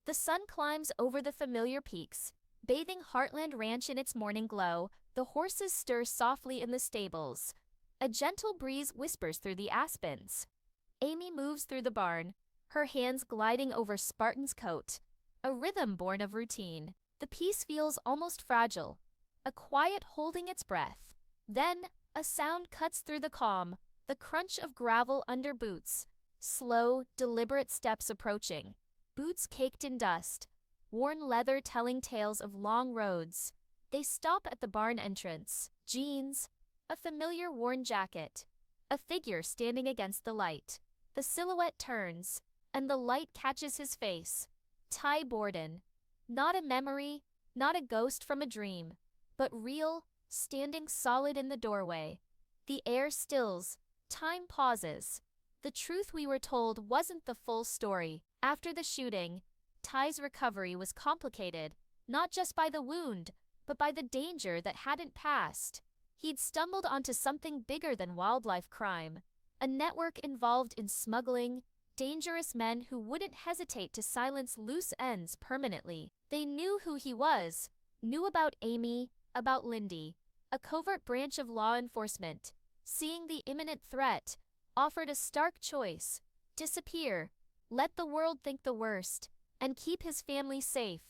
The sun climbs over the familiar peaks, bathing Heartland Ranch in its morning glow. The horses stir softly in the stables. A gentle breeze whispers through the aspens. Amy moves through the barn, her hands gliding over Spartan's coat. A rhythm born of routine. The peace feels almost fragile, a quiet holding its breath. Then, a sound cuts through the calm, the crunch of gravel under boots. Slow, deliberate steps approaching. Boots caked in dust, worn leather telling tales of long roads. They stop at the barn entrance. Jeans, a familiar worn jacket, a figure standing against the light. The silhouette turns, and the light catches his face. Ty Borden. Not a memory, not a ghost from a dream, but real, standing solid in the doorway. The air stills, time pauses. The truth we were told wasn't the full story. After the shooting, Ty's recovery was complicated, not just by the wound, but by the danger that hadn't passed. He'd stumbled onto something bigger than wildlife crime, a network involved in smuggling, dangerous men who wouldn't hesitate to silence loose ends permanently. They knew who he was, knew about Amy, about Lyndi, a covert branch of law enforcement. Seeing the imminent threat, offered a stark choice: disappear, let the world think the worst, and keep his family safe,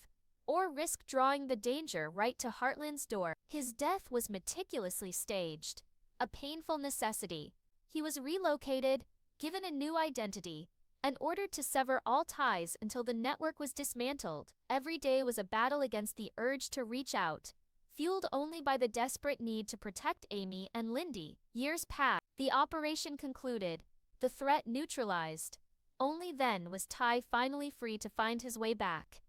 or risk drawing the danger right to Heartland's door. His death was meticulously staged, a painful necessity. He was relocated, given a new identity, and ordered to sever all ties until the network was dismantled. Every day was a battle against the urge to reach out, fueled only by the desperate need to protect Amy and Lyndi. Years passed. The operation concluded, the threat neutralized. Only then was Ty finally free to find his way back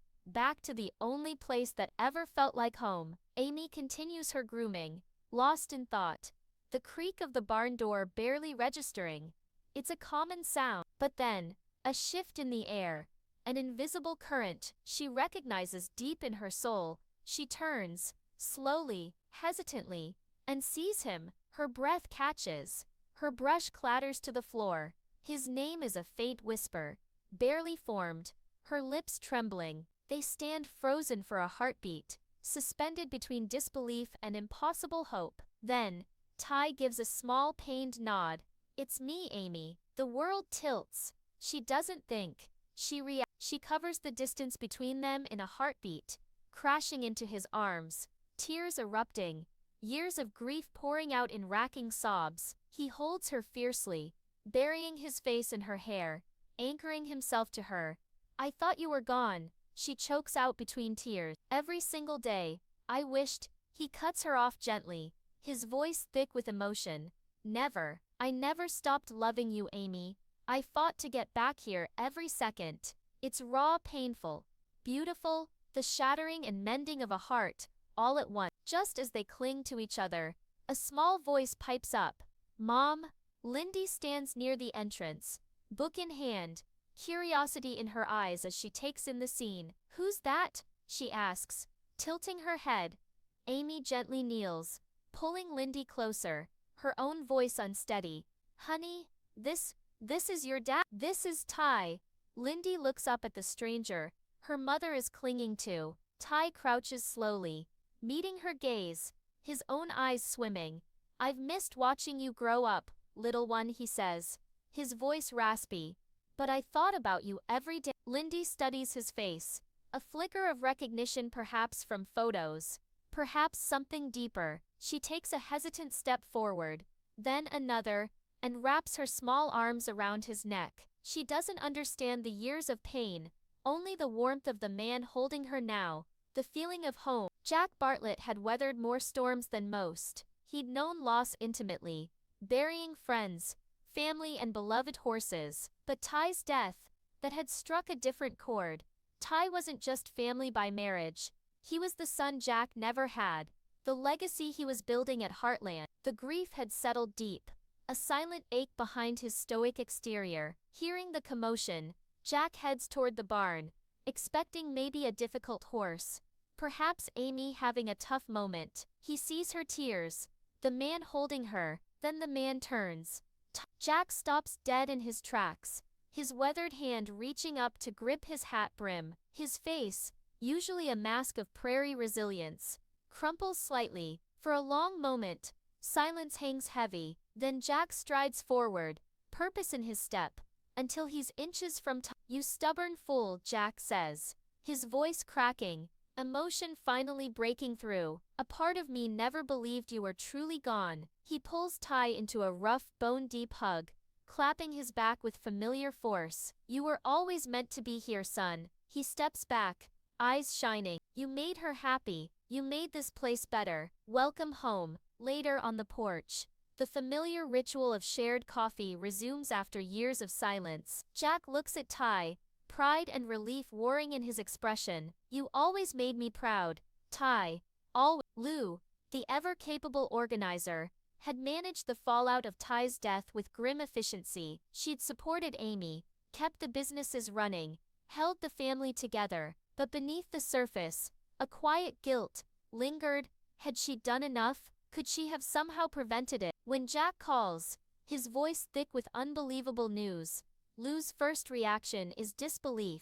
to the only place that ever felt like home. Amy continues her grooming, lost in thought, the creak of the barn door barely registering. It's a common sound, but then, a shift in the air, an invisible current she recognizes deep in her soul. She turns, slowly, hesitantly, and sees him. Her breath catches. Her brush clatters to the floor. His name is a faint whisper, barely formed, her lips trembling. They stand frozen for a heartbeat, suspended between disbelief and impossible hope. Then, Ty gives a small pained nod. It's me, Amy. The world tilts. She doesn't think. She reacts. She covers the distance between them in a heartbeat, crashing into his arms, tears erupting, years of grief pouring out in racking sobs. He holds her fiercely, burying his face in her hair, anchoring himself to her. I thought you were gone, she chokes out between tears. Every single day, I wished. He cuts her off gently, his voice thick with emotion. Never. I never stopped loving you, Amy. I fought to get back here every second. It's raw, painful, beautiful, the shattering and mending of a heart, all at once. Just as they cling to each other, a small voice pipes up. Mom? Lyndi stands near the entrance, book in hand, curiosity in her eyes as she takes in the scene. Who's that? She asks, tilting her head. Amy gently kneels, pulling Lyndi closer, her own voice unsteady. Honey, this is your dad. This is Ty. Lyndi looks up at the stranger, her mother is clinging to. Ty crouches slowly, meeting her gaze, his own eyes swimming. I've missed watching you grow up, little one, he says, his voice raspy. But I thought about you every day. Lyndi studies his face, a flicker of recognition perhaps from photos, perhaps something deeper. She takes a hesitant step forward, then another, and wraps her small arms around his neck. She doesn't understand the years of pain, only the warmth of the man holding her now, the feeling of home. Jack Bartlett had weathered more storms than most. He'd known loss intimately, burying friends, family and beloved horses. But Ty's death, that had struck a different chord. Ty wasn't just family by marriage. He was the son Jack never had, the legacy he was building at Heartland. The grief had settled deep, a silent ache behind his stoic exterior. Hearing the commotion, Jack heads toward the barn, expecting maybe a difficult horse, perhaps Amy having a tough moment. He sees her tears, the man holding her, then the man turns. Jack stops dead in his tracks, his weathered hand reaching up to grip his hat brim. His face, usually a mask of prairie resilience, crumples slightly. For a long moment, silence hangs heavy. Then Jack strides forward, purpose in his step, until he's inches from "You stubborn fool," Jack says, his voice cracking, emotion finally breaking through. "A part of me never believed you were truly gone." He pulls Ty into a rough, bone-deep hug, clapping his back with familiar force. "You were always meant to be here, son." He steps back, eyes shining. "You made her happy. You made this place better. Welcome home." Later on the porch, the familiar ritual of shared coffee resumes after years of silence. Jack looks at Ty, pride and relief warring in his expression. "You always made me proud, Ty. Always." Lou, the ever-capable organizer, had managed the fallout of Ty's death with grim efficiency. She'd supported Amy, kept the businesses running, held the family together, but beneath the surface, a quiet guilt lingered. Had she done enough? Could she have somehow prevented it? When Jack calls, his voice thick with unbelievable news, Lou's first reaction is disbelief,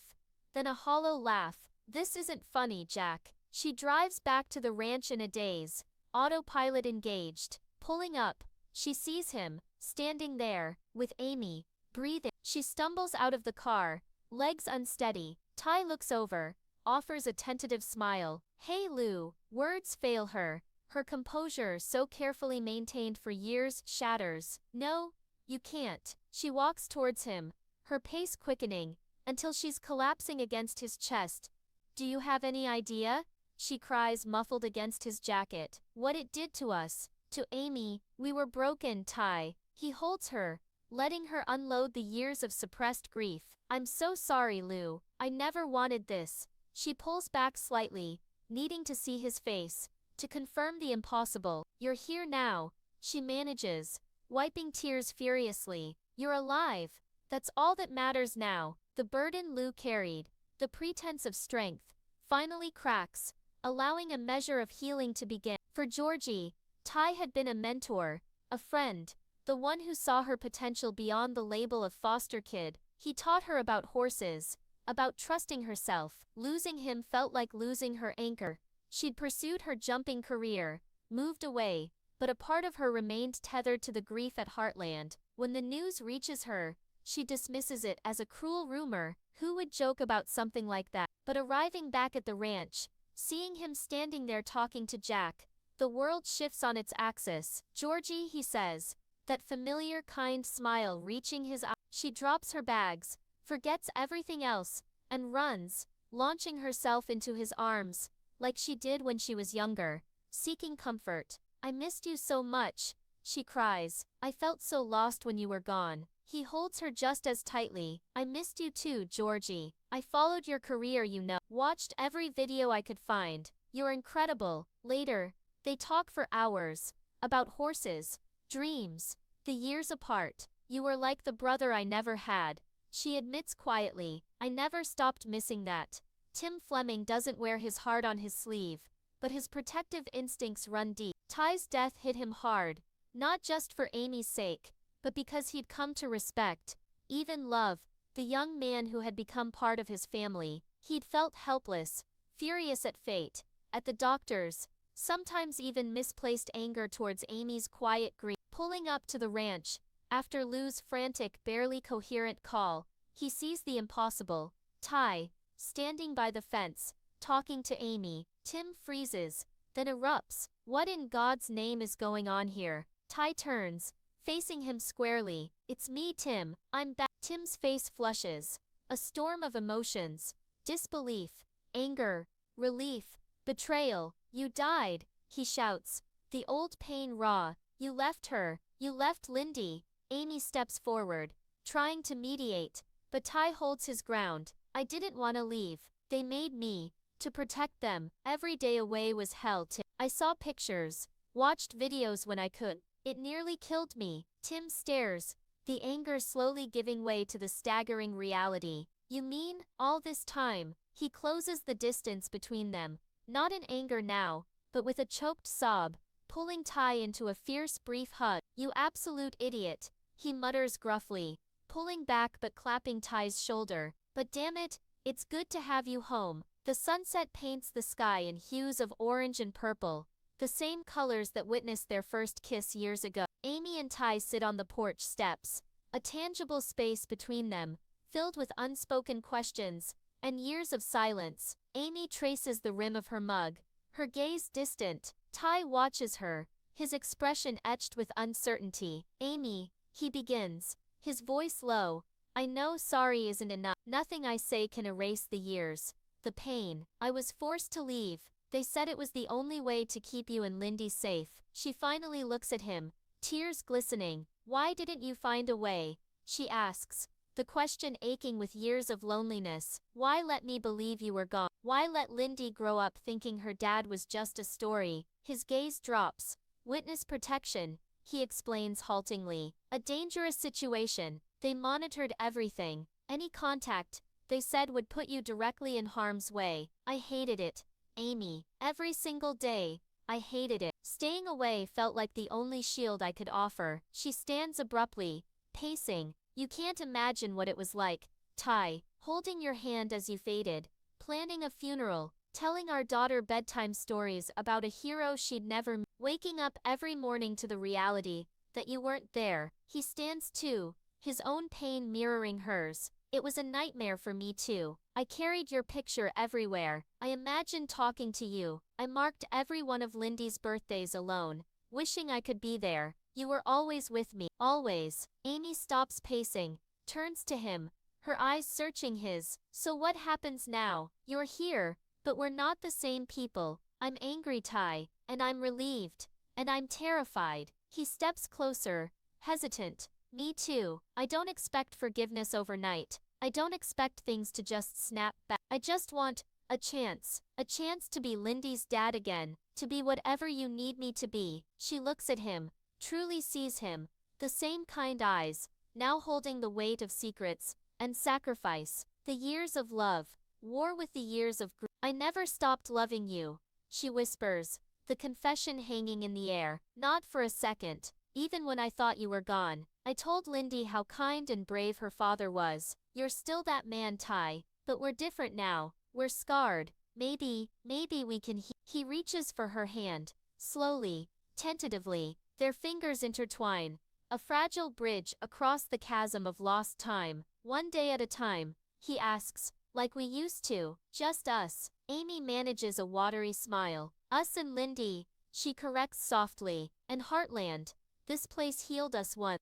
then a hollow laugh. "This isn't funny, Jack." She drives back to the ranch in a daze, autopilot engaged. Pulling up, she sees him, standing there, with Amy, breathing. She stumbles out of the car, legs unsteady. Ty looks over, offers a tentative smile. "Hey Lou." Words fail her. Her composure, so carefully maintained for years, shatters. "No, you can't." She walks towards him, her pace quickening, until she's collapsing against his chest. "Do you have any idea?" she cries, muffled against his jacket. "What it did to us, to Amy." "We were broken, Ty." He holds her, letting her unload the years of suppressed grief. "I'm so sorry, Lou. I never wanted this." She pulls back slightly, needing to see his face, to confirm the impossible. "You're here now," she manages, wiping tears furiously. "You're alive. That's all that matters now." The burden Lou carried, the pretense of strength, finally cracks, allowing a measure of healing to begin. For Georgie, Ty had been a mentor, a friend, the one who saw her potential beyond the label of foster kid. He taught her about horses, about trusting herself. Losing him felt like losing her anchor. She'd pursued her jumping career, moved away, but a part of her remained tethered to the grief at Heartland. When the news reaches her, she dismisses it as a cruel rumor. Who would joke about something like that? But arriving back at the ranch, seeing him standing there talking to Jack, the world shifts on its axis. "Georgie," he says, that familiar kind smile reaching his eyes. She drops her bags, forgets everything else, and runs, launching herself into his arms, like she did when she was younger, seeking comfort. "I missed you so much," she cries. "I felt so lost when you were gone." He holds her just as tightly. "I missed you too, Georgie. I followed your career, you know. Watched every video I could find. You're incredible." Later, they talk for hours, about horses, dreams, the years apart. "You were like the brother I never had," she admits quietly. "I never stopped missing that." Tim Fleming doesn't wear his heart on his sleeve, but his protective instincts run deep. Ty's death hit him hard, not just for Amy's sake, but because he'd come to respect, even love, the young man who had become part of his family. He'd felt helpless, furious at fate, at the doctors, sometimes even misplaced anger towards Amy's quiet grief. Pulling up to the ranch, after Lou's frantic, barely coherent call, he sees the impossible. Ty, standing by the fence, talking to Amy. Tim freezes, then erupts. "What in God's name is going on here?" Ty turns, facing him squarely. "It's me, Tim. I'm back." Tim's face flushes, a storm of emotions, disbelief, anger, relief, betrayal. "You died," he shouts, the old pain raw. "You left her. You left Lyndi." Amy steps forward, trying to mediate, but Ty holds his ground. "I didn't want to leave. They made me. To protect them. Every day away was hell, Tim. I saw pictures, watched videos when I could. It nearly killed me." Tim stares, the anger slowly giving way to the staggering reality. "You mean, all this time?" He closes the distance between them, not in anger now, but with a choked sob, pulling Ty into a fierce, brief hug. "You absolute idiot," he mutters gruffly, pulling back but clapping Ty's shoulder. But damn it, it's good to have you home. The sunset paints the sky in hues of orange and purple, the same colors that witnessed their first kiss years ago. Amy and Ty sit on the porch steps, a tangible space between them, filled with unspoken questions and years of silence. Amy traces the rim of her mug, her gaze distant. Ty watches her, his expression etched with uncertainty. Amy, he begins, his voice low. I know sorry isn't enough. Nothing I say can erase the years, the pain. I was forced to leave. They said it was the only way to keep you and Lyndi safe. She finally looks at him, tears glistening. Why didn't you find a way? She asks, the question aching with years of loneliness. Why let me believe you were gone? Why let Lyndi grow up thinking her dad was just a story? His gaze drops. Witness protection, he explains haltingly. A dangerous situation. They monitored everything. Any contact, they said, would put you directly in harm's way. I hated it, Amy. Every single day, I hated it. Staying away felt like the only shield I could offer. She stands abruptly, pacing. You can't imagine what it was like, Ty, holding your hand as you faded, planning a funeral, telling our daughter bedtime stories about a hero she'd never met, waking up every morning to the reality that you weren't there. He stands too, his own pain mirroring hers. It was a nightmare for me too. I carried your picture everywhere. I imagined talking to you. I marked every one of Lyndi's birthdays alone, wishing I could be there. You were always with me. Always. Amy stops pacing, turns to him, her eyes searching his. So what happens now? You're here, but we're not the same people. I'm angry, Ty, and I'm relieved, and I'm terrified. He steps closer, hesitant. Me too. I don't expect forgiveness overnight. I don't expect things to just snap back. I just want a chance to be Lyndi's dad again, to be whatever you need me to be. She looks at him, truly sees him, the same kind eyes, now holding the weight of secrets and sacrifice, the years of love, war with the years of grief. I never stopped loving you, she whispers, the confession hanging in the air. Not for a second, even when I thought you were gone. I told Lyndi how kind and brave her father was. You're still that man, Ty, but we're different now. We're scarred. Maybe we can heal. He reaches for her hand, slowly, tentatively. Their fingers intertwine, a fragile bridge across the chasm of lost time. One day at a time, he asks, like we used to, just us. Amy manages a watery smile. Us and Lyndi, she corrects softly, and Heartland. This place healed us once.